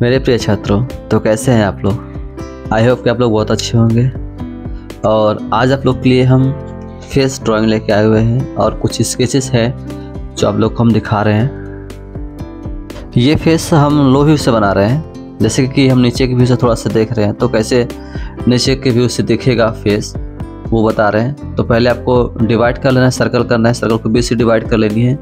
मेरे प्रिय छात्रों, तो कैसे हैं आप लोग। आई होप कि आप लोग बहुत अच्छे होंगे। और आज आप लोग के लिए हम फेस ड्राइंग लेके आए हुए हैं और कुछ स्केचेस हैं जो आप लोग को हम दिखा रहे हैं। ये फेस हम लो व्यू से बना रहे हैं, जैसे कि हम नीचे के व्यू से थोड़ा सा देख रहे हैं, तो कैसे नीचे के व्यू से दिखेगा फेस वो बता रहे हैं। तो पहले आपको डिवाइड कर लेना है, सर्कल करना है, सर्कल को 20 से डिवाइड कर लेनी है।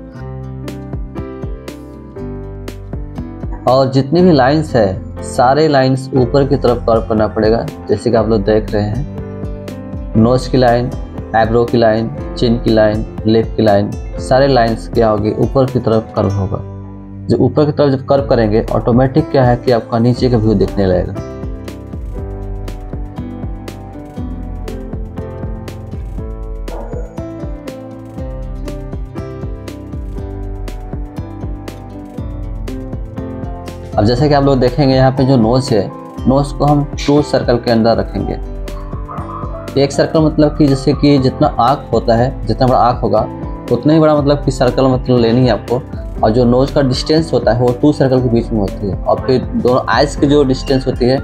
और जितनी भी लाइंस है सारे लाइंस ऊपर की तरफ कर्व करना पड़ेगा, जैसे कि आप लोग देख रहे हैं। नोज की लाइन, आईब्रो की लाइन, चिन की लाइन, लिप की लाइन, सारे लाइंस क्या होगी ऊपर की तरफ कर्व होगा। जब ऊपर की तरफ जब कर्व करेंगे ऑटोमेटिक क्या है कि आपका नीचे का व्यू दिखने लगेगा। अब जैसे कि आप लोग देखेंगे यहाँ पे जो नोज है, नोज को हम 2 सर्कल के अंदर रखेंगे। एक सर्कल मतलब कि जैसे कि जितना आँख होता है, जितना बड़ा आँख होगा उतना ही बड़ा मतलब कि सर्कल मतलब लेनी है आपको। और जो नोज का डिस्टेंस होता है वो 2 सर्कल के बीच में होती है। और फिर दोनों आइज़ की जो डिस्टेंस होती है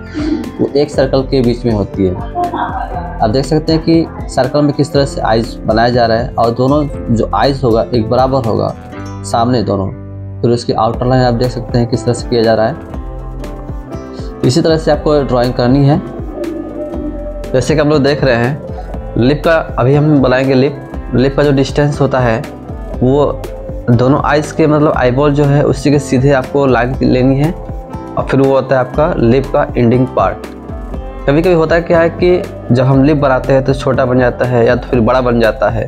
वो 1 सर्कल के बीच में होती है। आप देख सकते हैं कि सर्कल में किस तरह से आइज़ बनाया जा रहा है। और दोनों जो आइज़ होगा एक बराबर होगा सामने दोनों। फिर उसकी आउटर लाइन आप देख सकते हैं किस तरह से किया जा रहा है। इसी तरह से आपको ड्राइंग करनी है। जैसे कि हम लोग देख रहे हैं लिप का, अभी हम बनाएंगे लिप का जो डिस्टेंस होता है वो दोनों आइज़ के मतलब आईबॉल जो है उसी के सीधे आपको लाइन लेनी है। और फिर वो होता है आपका लिप का एंडिंग पार्ट। कभी कभी होता है क्या है कि जब हम लिप बनाते हैं तो छोटा बन जाता है या तो फिर बड़ा बन जाता है,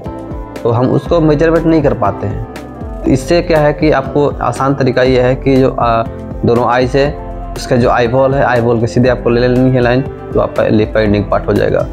तो हम उसको मेजरमेंट नहीं कर पाते हैं। इससे क्या है कि आपको आसान तरीका ये है कि जो दोनों आइज़ है उसका जो आईबॉल है, आईबॉल के सीधे आपको ले लेनी है लाइन, तो आपका लिप का एंडिंग पार्ट हो जाएगा।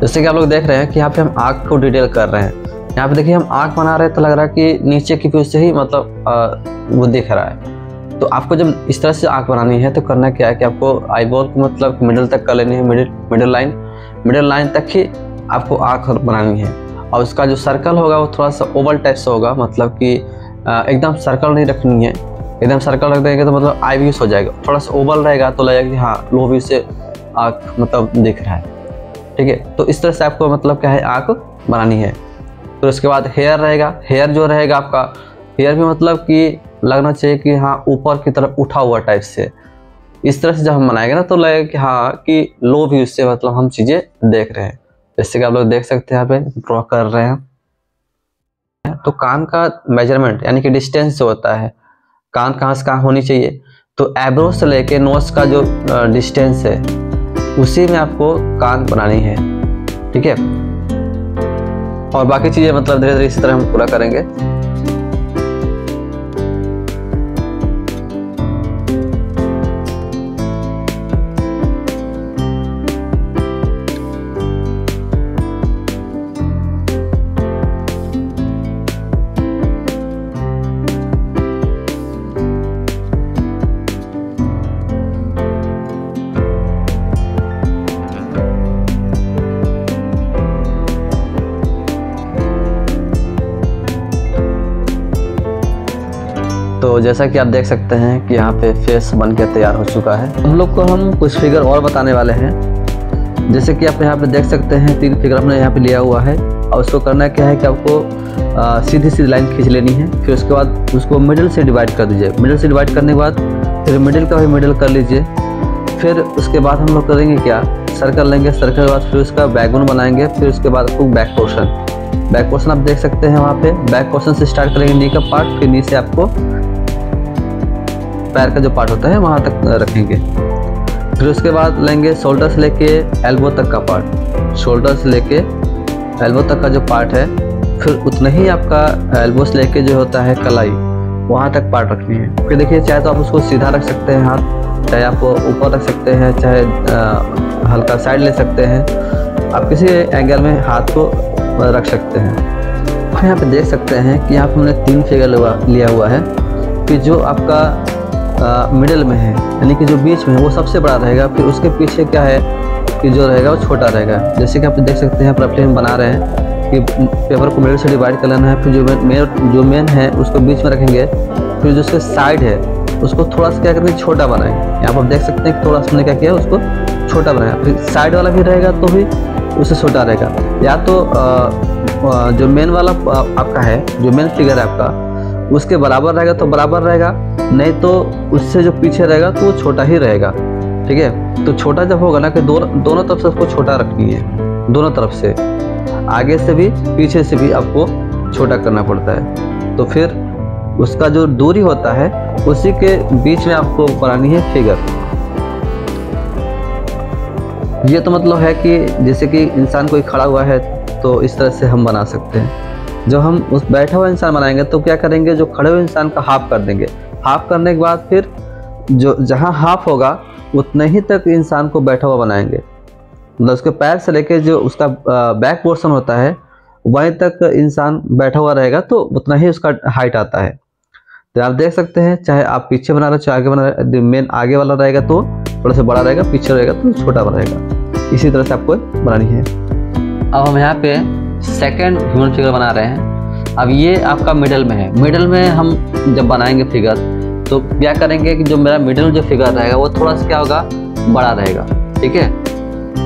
जैसे कि आप लोग देख रहे हैं कि यहाँ पे हम आँख को डिटेल कर रहे हैं। यहाँ पे देखिए हम आँख बना रहे हैं तो लग रहा है कि नीचे की व्यू से ही मतलब वो दिख रहा है। तो आपको जब इस तरह से आँख बनानी है तो करना क्या है कि आपको आईबॉल को मतलब मिडिल तक कर लेनी है, मिडिल लाइन तक ही आपको आँख बनानी है। और उसका जो सर्कल होगा वो थोड़ा सा ओवल टाइप से होगा, मतलब कि एकदम सर्कल नहीं रखनी है। एकदम सर्कल रख देंगे तो मतलब आई व्यूज हो जाएगा। थोड़ा सा ओवल रहेगा तो लगेगा कि हाँ लो व्यू से आँख मतलब दिख रहा है। ठीक है, तो इस तरह से आपको मतलब क्या है आँख बनानी है। फिर उसके बाद हेयर रहेगा। हेयर जो रहेगा आपका, हेयर भी मतलब कि लगना चाहिए कि हाँ ऊपर की तरफ उठा हुआ टाइप से। इस तरह से जब हम बनाएंगे ना तो लगेगा कि हाँ कि लो व्यू से मतलब हम चीज़ें देख रहे हैं। जैसे कि आप लोग देख सकते हैं यहाँ पे ड्रॉ कर रहे हैं। तो कान का मेजरमेंट यानी कि डिस्टेंस जो होता है, कान कहाँ से कहाँ होनी चाहिए, तो एब्रो से लेके नोज का जो डिस्टेंस है उसी में आपको कान बनानी है। ठीक है, और बाकी चीज़ें मतलब धीरे धीरे इस तरह हम पूरा करेंगे। तो जैसा कि आप देख सकते हैं कि यहाँ पे फेस बन के तैयार हो चुका है। हम लोग को हम कुछ फिगर और बताने वाले हैं। जैसे कि आप यहाँ पे देख सकते हैं 3 फिगर हमने यहाँ पे लिया हुआ है। और उसको करना क्या है कि आपको सीधी सीधी लाइन खींच लेनी है। फिर उसके बाद उसको मिडिल से डिवाइड कर दीजिए। मिडिल से डिवाइड करने के बाद फिर मिडिल का भी मिडिल कर लीजिए। फिर उसके बाद हम लोग करेंगे क्या, सर्कल लेंगे। सर्कल के बाद फिर उसका बैकबोन बनाएंगे। फिर उसके बाद आपको बैक पोर्शन आप देख सकते हैं। वहाँ पे बैक पोर्शन से स्टार्ट करेंगे, नी का पार्ट, फिर नी से आपको पैर का जो पार्ट होता है वहाँ तक रखेंगे। फिर उसके बाद लेंगे शोल्डर से लेके एल्बो तक का पार्ट। शोल्डर से लेके एल्बो तक का जो पार्ट है, फिर उतना ही आपका एल्बो से लेके जो होता है कलाई वहाँ तक पार्ट रखनी है। फिर देखिए चाहे तो आप उसको सीधा रख सकते हैं हाथ, चाहे आप ऊपर रख सकते हैं, चाहे हल्का साइड ले सकते हैं। आप किसी एंगल में हाथ को रख सकते हैं। यहाँ पे देख सकते हैं कि यहाँ पे हमने 3 फिगर लिया हुआ है कि जो आपका मिडिल में है यानी कि जो बीच में है वो सबसे बड़ा रहेगा। फिर उसके पीछे क्या है कि जो रहेगा वो छोटा रहेगा। जैसे कि आप देख सकते हैं रफली हम बना रहे हैं कि पेपर को मिडिल से डिवाइड कर लेना है। फिर जो मेन है उसको बीच में रखेंगे। फिर जो उसके साइड है उसको थोड़ा सा क्या करेंगे, छोटा बनाएंगे। यहाँ पर आप देख सकते हैं कि थोड़ा सा हमने क्या किया, उसको छोटा बनाया। फिर साइड वाला भी रहेगा तो भी उससे छोटा रहेगा। या तो जो मेन वाला आपका है, जो मेन फिगर है आपका, उसके बराबर रहेगा तो बराबर रहेगा, नहीं तो उससे जो पीछे रहेगा तो वो छोटा ही रहेगा। ठीक है, तो छोटा जब होगा ना कि दोनों तरफ से उसको छोटा रखनी है, दोनों तरफ से, आगे से भी पीछे से भी आपको छोटा करना पड़ता है। तो फिर उसका जो दूरी होता है उसी के बीच में आपको बनानी है फिगर। ये तो मतलब है कि जैसे कि इंसान कोई खड़ा हुआ है तो इस तरह से हम बना सकते हैं। जब हम उस बैठा हुआ इंसान बनाएंगे तो क्या करेंगे, जो खड़े हुए इंसान का हाफ कर देंगे। हाफ करने के बाद फिर जो जहाँ हाफ होगा उतने ही तक इंसान को बैठा हुआ बनाएंगे। मतलब उसके पैर से लेके जो उसका बैक पोर्शन होता है वहीं तक इंसान बैठा हुआ रहेगा, तो उतना ही उसका हाइट आता है। तो आप देख सकते हैं, चाहे आप पीछे बना रहे हो चाहे आगे बना रहे हो, मेन आगे वाला रहेगा तो थोड़ा सा बड़ा रहेगा, पीछे रहेगा तो छोटा रहेगा। इसी तरह से आपको बनानी है। अब हम यहाँ पे सेकंड ह्यूमन फिगर बना रहे हैं। अब ये आपका मिडल में है। मिडल में हम जब बनाएंगे फिगर तो क्या करेंगे कि जो मेरा मिडल जो फिगर रहेगा वो थोड़ा सा क्या होगा, बड़ा रहेगा। ठीक है,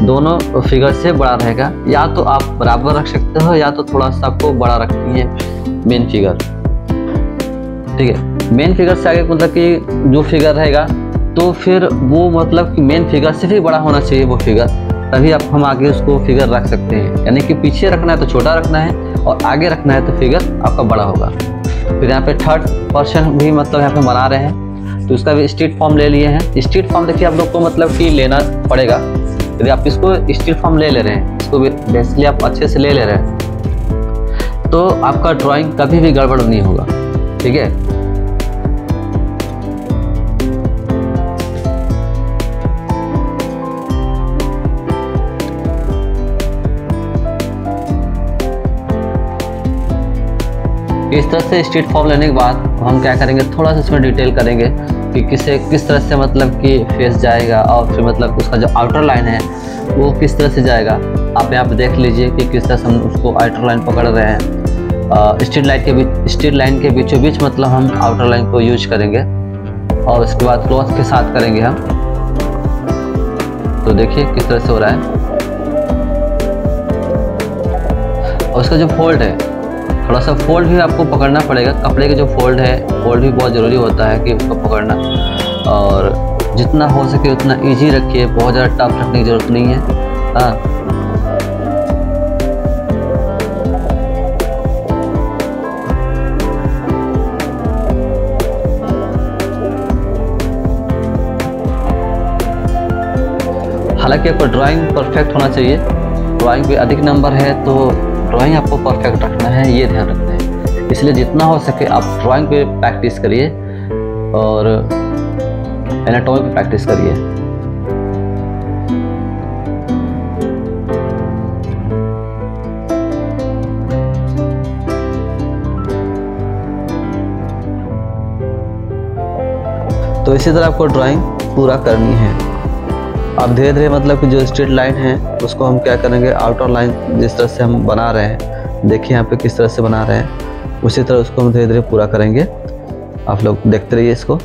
दोनों फिगर से बड़ा रहेगा। या तो आप बराबर रख सकते हो या तो थोड़ा सा आपको बड़ा रखनी है मेन फिगर। ठीक है, मेन फिगर से आगे मतलब कि जो फिगर रहेगा तो फिर वो मतलब कि मेन फिगर से भी बड़ा होना चाहिए वो फिगर, तभी आप हम आगे उसको फिगर रख सकते हैं। यानी कि पीछे रखना है तो छोटा रखना है और आगे रखना है तो फिगर आपका बड़ा होगा। फिर यहाँ पे थर्ड पर्सन भी मतलब यहाँ पे बना रहे हैं, तो उसका भी स्ट्रीट फॉर्म ले लिए हैं। स्ट्रीट फॉर्म देखिए आप लोग को मतलब कि लेना पड़ेगा। यदि आप इसको स्ट्रीट फॉर्म ले रहे हैं, इसको बेसिकली आप अच्छे से ले रहे हैं, तो आपका ड्राइंग कभी भी गड़बड़ नहीं होगा। ठीक है, इस तरह से स्ट्रीट फॉर्म लेने के बाद हम क्या करेंगे, थोड़ा सा इसमें डिटेल करेंगे कि किस तरह से मतलब कि फेस जाएगा और फिर मतलब उसका जो आउटर लाइन है वो किस तरह से जाएगा। आप यहाँ पे देख लीजिए कि किस तरह से हम उसको आउटर लाइन पकड़ रहे हैं। स्ट्रीट लाइन के बीचों बीच मतलब हम आउटर लाइन को यूज करेंगे और उसके बाद क्लॉथ के साथ करेंगे हम। तो देखिए किस तरह से हो रहा है। और उसका जो फोल्ड है, थोड़ा सा फोल्ड भी आपको पकड़ना पड़ेगा। कपड़े के जो फोल्ड है, फोल्ड भी बहुत ज़रूरी होता है कि उसको पकड़ना, और जितना हो सके उतना इजी रखिए, बहुत ज़्यादा टफ रखने की ज़रूरत नहीं है। हाँ, हालांकि आपको ड्राइंग परफेक्ट होना चाहिए। ड्राइंग पे अधिक नंबर है तो ड्राइंग आपको परफेक्ट रखना है, ये ध्यान रखना है। इसलिए जितना हो सके आप ड्राइंग पे प्रैक्टिस करिए और एनाटॉमी पे प्रैक्टिस करिए। तो इसी तरह आपको ड्राइंग पूरा करनी है। अब धीरे धीरे मतलब कि जो स्ट्रेट लाइन है उसको हम क्या करेंगे, आउटर लाइन जिस तरह से हम बना रहे हैं, देखिए यहाँ पे किस तरह से बना रहे हैं, उसी तरह उसको हम धीरे धीरे पूरा करेंगे। आप लोग देखते रहिए इसको।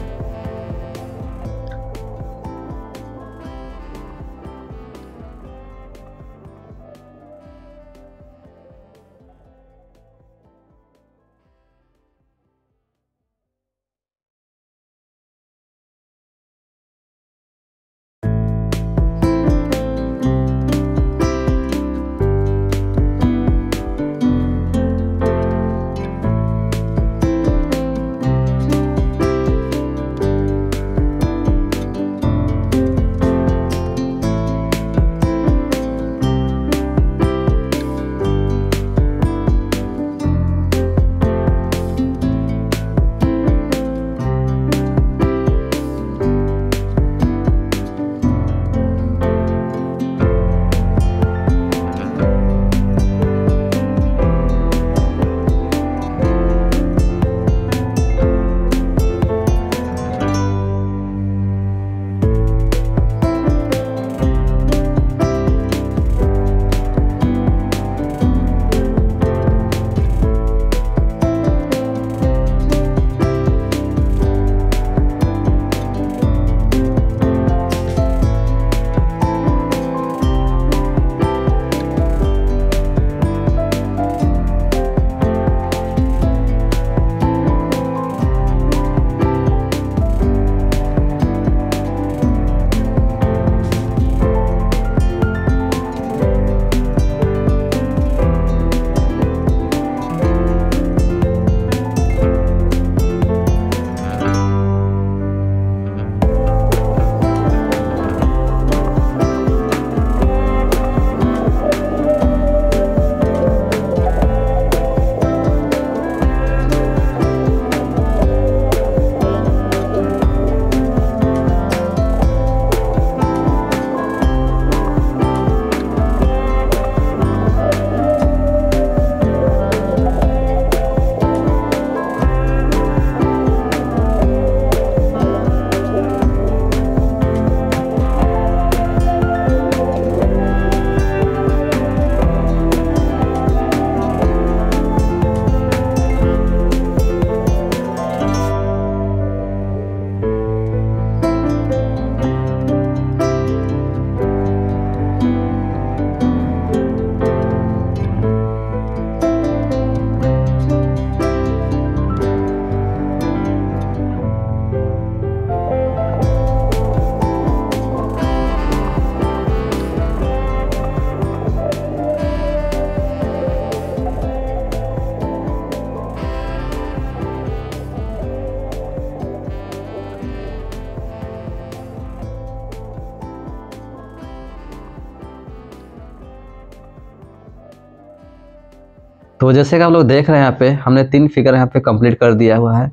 तो जैसे कि आप लोग देख रहे हैं यहाँ पे हमने 3 फिगर यहाँ पे कंप्लीट कर दिया हुआ है,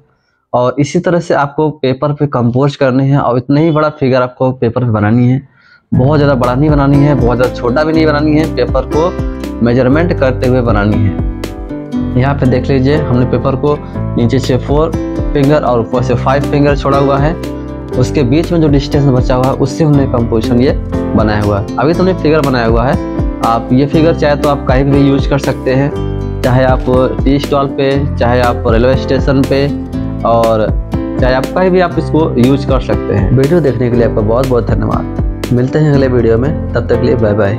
और इसी तरह से आपको पेपर पे कंपोज करनी है, और इतना ही बड़ा फिगर आपको पेपर पे बनानी है। बहुत ज़्यादा बड़ा नहीं बनानी है, बहुत ज़्यादा छोटा भी नहीं बनानी है, पेपर को मेजरमेंट करते हुए बनानी है। यहाँ पे देख लीजिए हमने पेपर को नीचे से 4 फिंगर और ऊपर से 5 फिंगर छोड़ा हुआ है, उसके बीच में जो डिस्टेंस बचा हुआ है उससे हमने कंपोजिशन ये बनाया हुआ है। अभी तो हमने फिगर बनाया हुआ है, आप ये फिगर चाहे तो आप कहीं भी यूज कर सकते हैं, चाहे आप टी स्टॉल पे, चाहे आप रेलवे स्टेशन पे, और चाहे आप कहीं भी आप इसको यूज कर सकते हैं। वीडियो देखने के लिए आपका बहुत बहुत धन्यवाद। मिलते हैं अगले वीडियो में, तब तक के लिए बाय बाय।